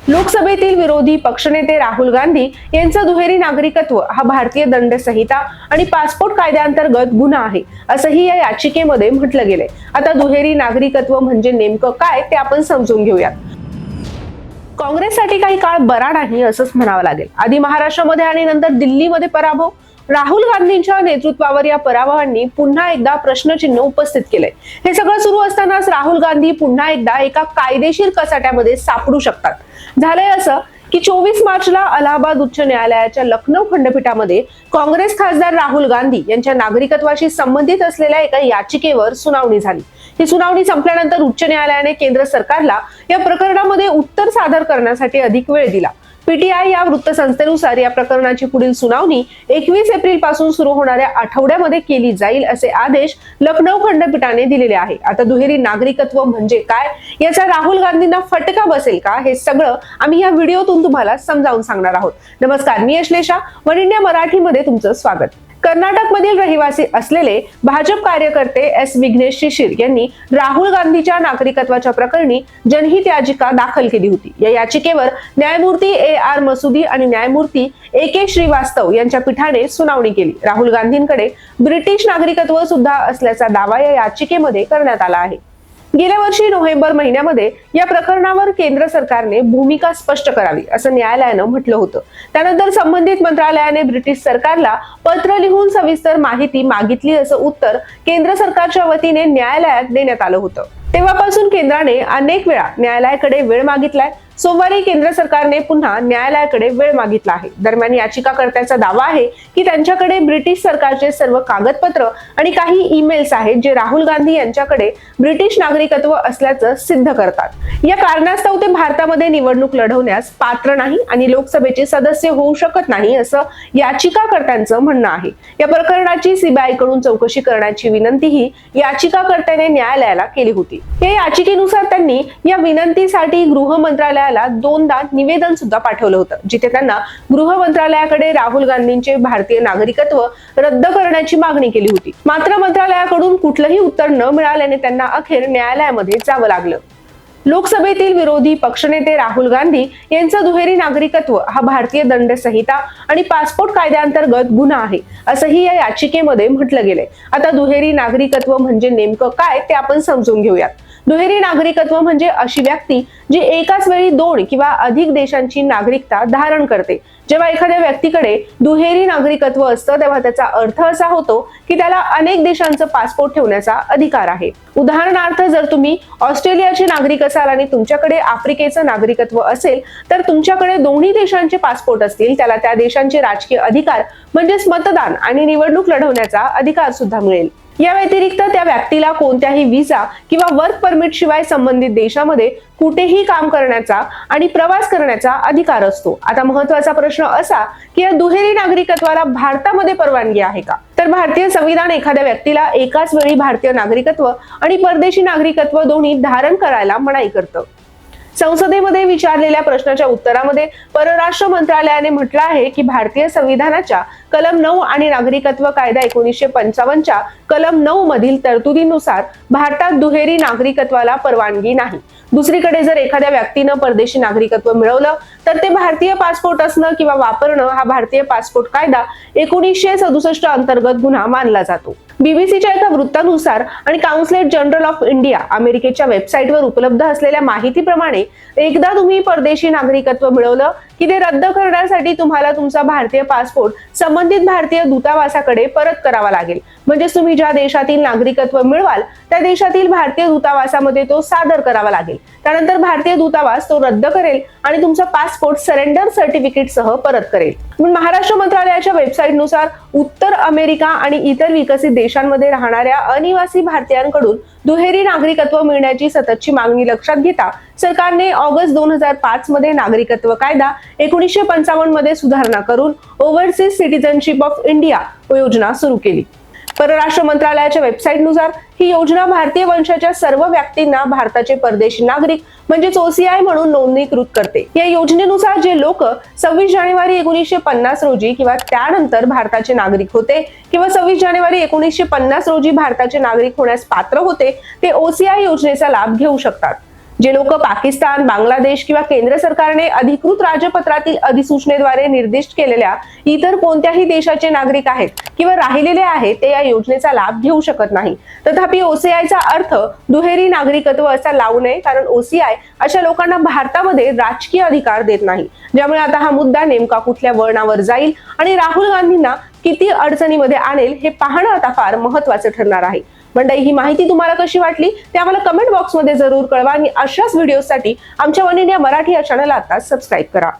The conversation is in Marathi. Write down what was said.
लोकसभेतील विरोधी पक्षनेते राहुल गांधी यांचं दुहेरी नागरिकत्व हा भारतीय दंड संहिता आणि पासपोर्ट कायद्याअंतर्गत गुन्हा आहे, असंही या याचिकेमध्ये म्हटलं गेलंय. आता दुहेरी नागरिकत्व म्हणजे नेमकं काय ते आपण समजून घेऊयात. काँग्रेससाठी काही काळ बरा नाही असंच म्हणावं लागेल. आधी महाराष्ट्रामध्ये आणि नंतर दिल्लीमध्ये पराभव. राहुल गांधींच्या नेतृत्वावर या पराभवांनी पुन्हा एकदा प्रश्नचिन्ह उपस्थित केलंय. हे सगळं सुरू असतानाच राहुल गांधी पुन्हा एकदा एका कायदेशीर कचाट्यामध्ये सापडू शकतात. झालंय असं की 24 मार्चला अलाहाबाद उच्च न्यायालयाच्या लखनौ खंडपीठामध्ये काँग्रेस खासदार राहुल गांधी यांच्या नागरिकत्वाशी संबंधित असलेल्या एका याचिकेवर सुनावणी झाली. ही सुनावणी संपल्यानंतर उच्च न्यायालयाने केंद्र सरकारला या प्रकरणामध्ये उत्तर सादर करण्यासाठी अधिक वेळ दिला. पीटीआय या वृत्तसंस्थेनुसार या प्रकरणाची पुढील सुनावणी 21 एप्रिल पासून सुरू होणाऱ्या आठवड्यामध्ये केली जाईल असे आदेश लखनौ खंडपीठाने दिलेले आहे. आता दुहेरी नागरिकत्व म्हणजे काय, याचा राहुल गांधींना फटका बसेल का, हे सगळं आम्ही या व्हिडिओतून तुम्हाला समजावून सांगणार आहोत. नमस्कार, मी अश्लेषा, वन इंडिया मराठीमध्ये तुमचं स्वागत. कर्नाटक मधील रहिवासी असलेले भाजप कार्यकर्ते एस विघ्नेश शिशिर यांनी राहुल गांधीच्या नागरिकत्वाच्या प्रकरणी जनहित याचिका दाखल केली होती. या याचिकेवर न्यायमूर्ती AR मसुदी आणि न्यायमूर्ती AK श्रीवास्तव यांच्या पीठाने सुनावणी केली. राहुल गांधींकडे ब्रिटिश नागरिकत्व सुद्धा असल्याचा दावा या याचिकेमध्ये करण्यात आला आहे. गेल्या वर्षी नोव्हेंबर महिन्यामध्ये या प्रकरणावर केंद्र सरकारने भूमिका स्पष्ट करावी असं न्यायालयानं म्हटलं होतं. त्यानंतर संबंधित मंत्रालयाने ब्रिटिश सरकारला पत्र लिहून सविस्तर माहिती मागितली असं उत्तर केंद्र सरकारच्या वतीने न्यायालयात देण्यात आलं होतं. तेव्हापासून केंद्राने अनेक वेळा न्यायालयाकडे वेळ मागितलाय. सोमवारी केंद्र सरकारने पुन्हा न्यायालयाकडे वेळ मागितला आहे. दरम्यान याचिकाकर्त्याचा दावा आहे की त्यांच्याकडे ब्रिटिश सरकारचे सर्व कागदपत्र आणि काही ईमेल्स आहेत जे राहुल गांधी यांच्याकडे ब्रिटिश नागरिकत्व असल्याचं सिद्ध करतात. या कारणास्तव ते भारतामध्ये निवडणूक लढवण्यास पात्र नाही आणि लोकसभेचे सदस्य होऊ शकत नाही असं याचिकाकर्त्यांचं म्हणणं आहे. या प्रकरणाची CBI कडून चौकशी करण्याची विनंतीही याचिकाकर्त्याने न्यायालयाला केली होती. या याचिकेनुसार त्यांनी या विनंतीसाठी गृह मंत्रालयाला दोनदा निवेदन सुद्धा पाठवलं होतं, जिथे त्यांना गृह मंत्रालयाकडे राहुल गांधींचे भारतीय नागरिकत्व रद्द करण्याची मागणी केली होती. मात्र मंत्रालयाकडून कुठलंही उत्तर न मिळाल्याने त्यांना अखेर न्यायालयामध्ये जावं लागलं. लोकसभेतील विरोधी पक्षनेते राहुल गांधी यांचं दुहेरी नागरिकत्व हा भारतीय दंड संहिता आणि पासपोर्ट कायद्याअंतर्गत गुन्हा आहे, असंही या याचिकेमध्ये म्हटलं गेलंय. आता दुहेरी नागरिकत्व म्हणजे नेमकं काय ते आपण समजून घेऊयात. दुहेरी नागरिकत्व म्हणजे अशी व्यक्ती जी एकाच वेळी 2 किंवा अधिक देशांची नागरिकता धारण करते. जेव्हा एखाद्या व्यक्तीकडे दुहेरी नागरिकत्व असतं तेव्हा त्याचा अर्थ असा होतो की त्याला अनेक देशांचं पासपोर्ट ठेवण्याचा अधिकार आहे. उदाहरणार्थ, जर तुम्ही ऑस्ट्रेलियाचे नागरिक असाल आणि तुमच्याकडे आफ्रिकेचं नागरिकत्व असेल तर तुमच्याकडे दोन्ही देशांचे पासपोर्ट असतील, त्याला त्या देशांचे राजकीय अधिकार म्हणजेच मतदान आणि निवडणूक लढवण्याचा अधिकार सुद्धा मिळेल. या व्यतिरिक्त त्या व्यक्तीला कोणत्याही व्हिसा किंवा वर्क परमिट शिवाय संबंधित देशामध्ये कुठेही काम करण्याचा आणि प्रवास करण्याचा अधिकार असतो. आता महत्त्वाचा प्रश्न असा की या दुहेरी नागरिकत्वाला भारतामध्ये परवानगी आहे का? तर भारतीय संविधान एखाद्या व्यक्तीला एकाच वेळी भारतीय नागरिकत्व आणि परदेशी नागरिकत्व दोन्ही धारण करायला मनाई करतं. संसदेमध्ये विचारलेल्या प्रश्नाच्या उत्तरामध्ये परराष्ट्र मंत्रालयाने म्हटलं आहे की भारतीय संविधानाच्या कलम 9 आणि नागरिकत्व कायदा 1955च्या कलम 9 मधील तरतुदीनुसार भारतात दुहेरी नागरिकत्वाला परवानगी नाही. दुसरीकडे जर एखाद्या व्यक्तीनं परदेशी नागरिकत्व मिळवलं तर ते भारतीय पासपोर्ट असणं किंवा वापरणं हा भारतीय पासपोर्ट कायदा 1967 अंतर्गत गुन्हा मानला जातो. बीबीसीच्या एका वृत्तानुसार आणि काउन्सिलेट जनरल ऑफ इंडिया अमेरिकेच्या वेबसाईटवर उपलब्ध असलेल्या माहितीप्रमाणे एकदा तुम्ही परदेशी नागरिकत्व मिळवलं की ते रद्द करण्यासाठी तुम्हाला तुमचा भारतीय पासपोर्ट संबंधित भारतीय दूतावासाकडे परत करावा लागेल. म्हणजे तुम्ही ज्या देशातील नागरिकत्व मिळवाल त्या देशातील भारतीय दूतावासामध्ये तो सादर करावा लागेल. त्यानंतर भारतीय दूतावास तो रद्द करेल आणि तुमचा पासपोर्ट सरेंडर सर्टिफिकेट सह परत करेल. महाराष्ट्र मंत्रालयाच्या वेबसाईटनुसार उत्तर अमेरिका आणि इतर विकसित देशांमध्ये राहणाऱ्या अनिवासी भारतीयांकडून दुहेरी नागरिकत्व मिळण्याची सततची मागणी लक्षात घेता सरकारने ऑगस्ट 2005 मध्ये नागरिकत्व कायदा 1955 मध्ये सुधारणा करून ओव्हरसीज सिटीजनशिप ऑफ इंडिया योजना सुरू केली. परराष्ट्र मंत्रालयाच्या वेबसाईटनुसार ही योजना भारतीय वंशाच्या सर्व व्यक्तींना भारताचे परदेशी नागरिक म्हणजेच OCI म्हणून नोंदणीकृत करते. या योजनेनुसार जे लोक 26 जानेवारी 1950 रोजी किंवा त्यानंतर भारताचे नागरिक होते किंवा 26 जानेवारी 1950 रोजी भारताचे नागरिक होण्यास पात्र होते ते OCI योजनेचा लाभ घेऊ शकतात. जे लोक पाकिस्तान, बांगलादेश किंवा केंद्र सरकारने अधिकृत राजपत्रातील अधिसूचनेद्वारे निर्दिष्ट केलेल्या इतर कोणत्याही देशाचे नागरिक आहेत किंवा राहिलेले आहेत ते या योजनेचा लाभ घेऊ शकत नाही. तथापि ओसीआयचा अर्थ दुहेरी नागरिकत्व असा लावू नये, कारण ओसीआय अशा लोकांना भारतामध्ये राजकीय अधिकार देत नाही. ज्यामुळे आता हा मुद्दा नेमका कुठल्या वळणावर जाईल आणि राहुल गांधींना किती अडचणीमध्ये आणेल हे पाहणं आता फार महत्त्वाचं ठरणार आहे. मंडळी, ही माहिती तुम्हाला कशी वाटली ते आम्हाला कमेंट बॉक्समध्ये जरूर कळवा आणि अशाच व्हिडिओसाठी आमच्या वन इंडिया मराठी या चॅनलला आता सबस्क्राईब करा.